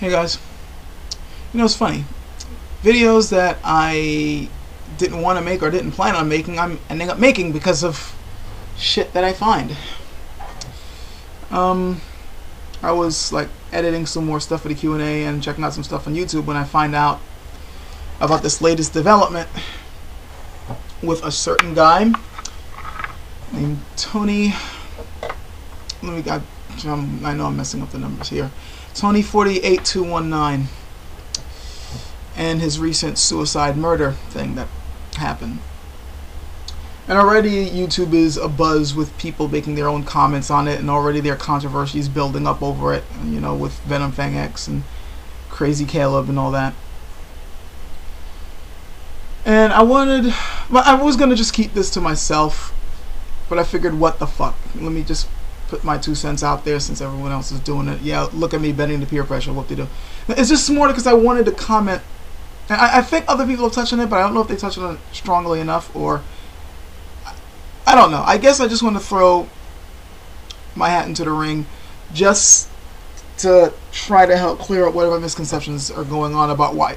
Hey guys, it's funny. Videos that I didn't want to make or didn't plan on making, I'm ending up making because of shit that I find. I was like editing some more stuff for the Q&A and checking out some stuff on YouTube when I find out about this latest development with a certain guy named Tony. I know I'm messing up the numbers here. Tony48219 and his recent suicide murder thing that happened. And already YouTube is abuzz with people making their own comments on it, and already there are controversies building up over it, with Venom Fang X and Crazy Caleb and all that. And I was gonna just keep this to myself, but I figured, what the fuck? Let me just put my 2 cents out there since everyone else is doing it. Yeah, look at me bending to peer pressure. What they do? It's just more because I wanted to comment, and I think other people have touched on it, but I don't know if they touched on it strongly enough, or I don't know. I guess I just want to throw my hat into the ring just to try to help clear up whatever misconceptions are going on about what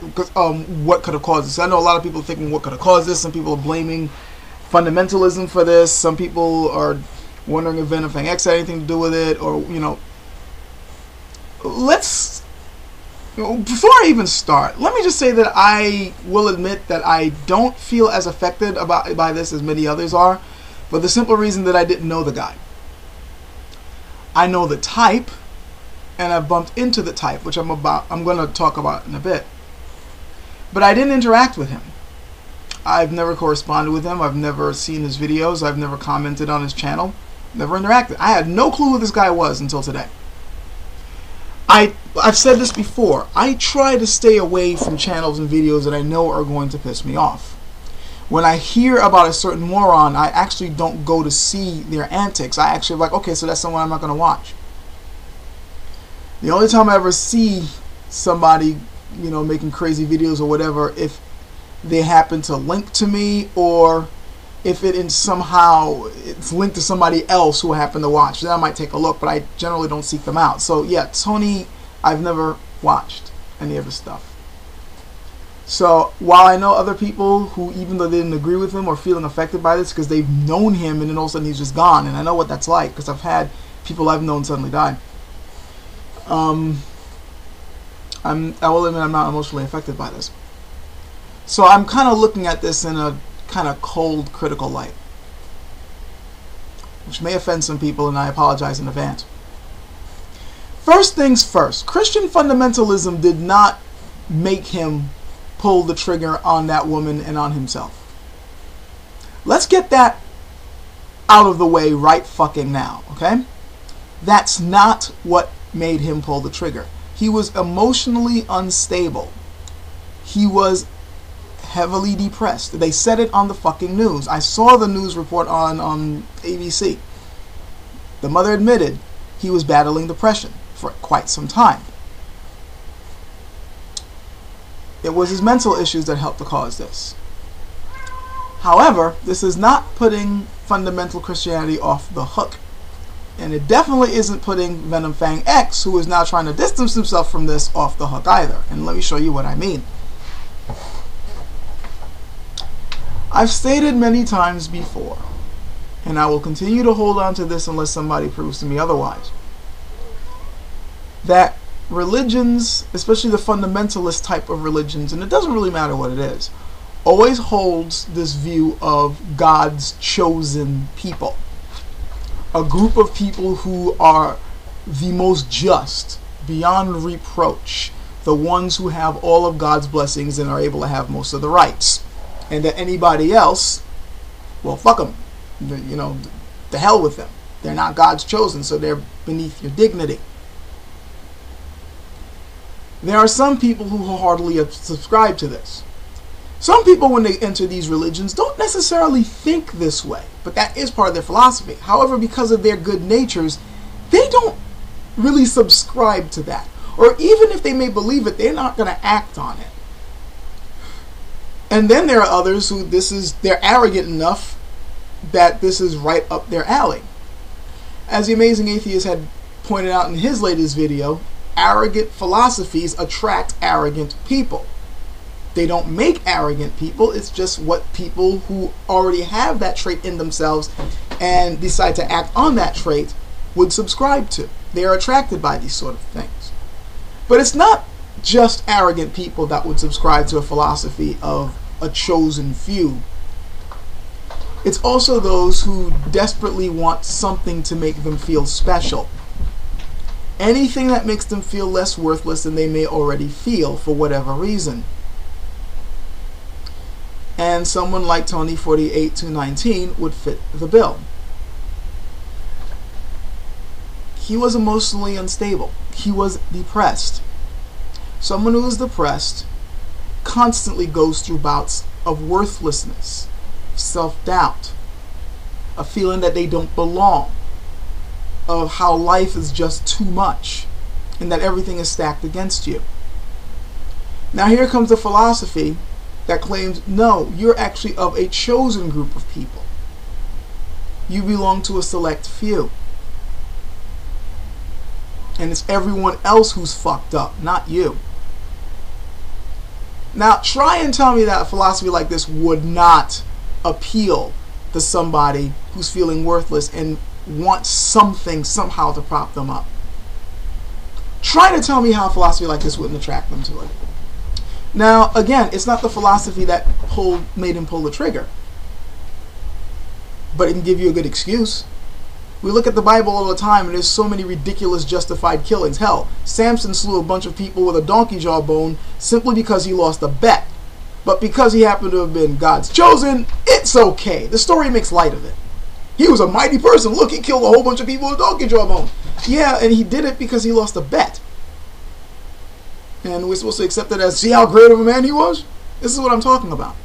could have caused this. I know a lot of people are thinking what could have caused this. Some people are blaming fundamentalism for this. Some people are wondering if Venom Fang X had anything to do with it, or before I even start, let me just say that I will admit that I don't feel as affected by this as many others are, for the simple reason that I didn't know the guy. I know the type, and I've bumped into the type, which I'm going to talk about in a bit. But I didn't interact with him. I've never corresponded with him. I've never seen his videos. I've never commented on his channel. Never interacted. I had no clue who this guy was until today. I've said this before. I try to stay away from channels and videos that I know are going to piss me off. When I hear about a certain moron, I actually don't go to see their antics. I actually like, okay, so that's someone I'm not going to watch. The only time I ever see somebody, making crazy videos or whatever, if they happen to link to me, or if somehow it's linked to somebody else who I happen to watch, then I might take a look, but I generally don't seek them out. So yeah, Tony, I've never watched any of his stuff. So while I know other people who, even though they didn't agree with him or feeling affected by this because they've known him and then all of a sudden he's just gone, and I know what that's like because I've had people I've known suddenly die. I will admit I'm not emotionally affected by this. So I'm kind of looking at this in a kind of cold, critical light, which may offend some people, and I apologize in advance. First things first, Christian fundamentalism did not make him pull the trigger on that woman and on himself. Let's get that out of the way right fucking now, okay? That's not what made him pull the trigger. He was emotionally unstable. He was heavily depressed. They said it on the fucking news. I saw the news report on ABC. The mother admitted he was battling depression for quite some time. It was his mental issues that helped to cause this. However, this is not putting fundamental Christianity off the hook. And it definitely isn't putting Venom Fang X, who is now trying to distance himself from this, off the hook either. And let me show you what I mean. I've stated many times before, and I will continue to hold on to this unless somebody proves to me otherwise, that religions, especially the fundamentalist type of religions, and it doesn't really matter what it is, always holds this view of God's chosen people. A group of people who are the most just, beyond reproach, the ones who have all of God's blessings and are able to have most of the rights. And that anybody else, well, fuck them. The hell with them. They're not God's chosen, so they're beneath your dignity. There are some people who wholeheartedly subscribe to this. Some people, when they enter these religions, don't necessarily think this way, but that is part of their philosophy. However, because of their good natures, they don't really subscribe to that. Or even if they may believe it, they're not going to act on it. And then there are others who they're arrogant enough that this is right up their alley. As the Amazing Atheist had pointed out in his latest video, arrogant philosophies attract arrogant people. They don't make arrogant people. It's just what people who already have that trait in themselves and decide to act on that trait would subscribe to. They are attracted by these sort of things. But it's not just arrogant people that would subscribe to a philosophy of a chosen few. It's also those who desperately want something to make them feel special. Anything that makes them feel less worthless than they may already feel for whatever reason. And someone like Tony48219 would fit the bill. He was emotionally unstable. He was depressed. Someone who is depressed constantly goes through bouts of worthlessness, self-doubt, a feeling that they don't belong, of how life is just too much and that everything is stacked against you. Now here comes a philosophy that claims, no, you're actually of a chosen group of people. You belong to a select few. And it's everyone else who's fucked up, not you. Now, try and tell me that a philosophy like this would not appeal to somebody who's feeling worthless and wants something somehow to prop them up. Try to tell me how a philosophy like this wouldn't attract them to it. Now, again, it's not the philosophy that made him pull the trigger, but it can give you a good excuse. We look at the Bible all the time, and there's so many ridiculous justified killings. Hell, Samson slew a bunch of people with a donkey jawbone simply because he lost a bet. But because he happened to have been God's chosen, it's okay. The story makes light of it. He was a mighty person. Look, he killed a whole bunch of people with a donkey jawbone. Yeah, and he did it because he lost a bet. And we're supposed to accept it as, see how great of a man he was? This is what I'm talking about.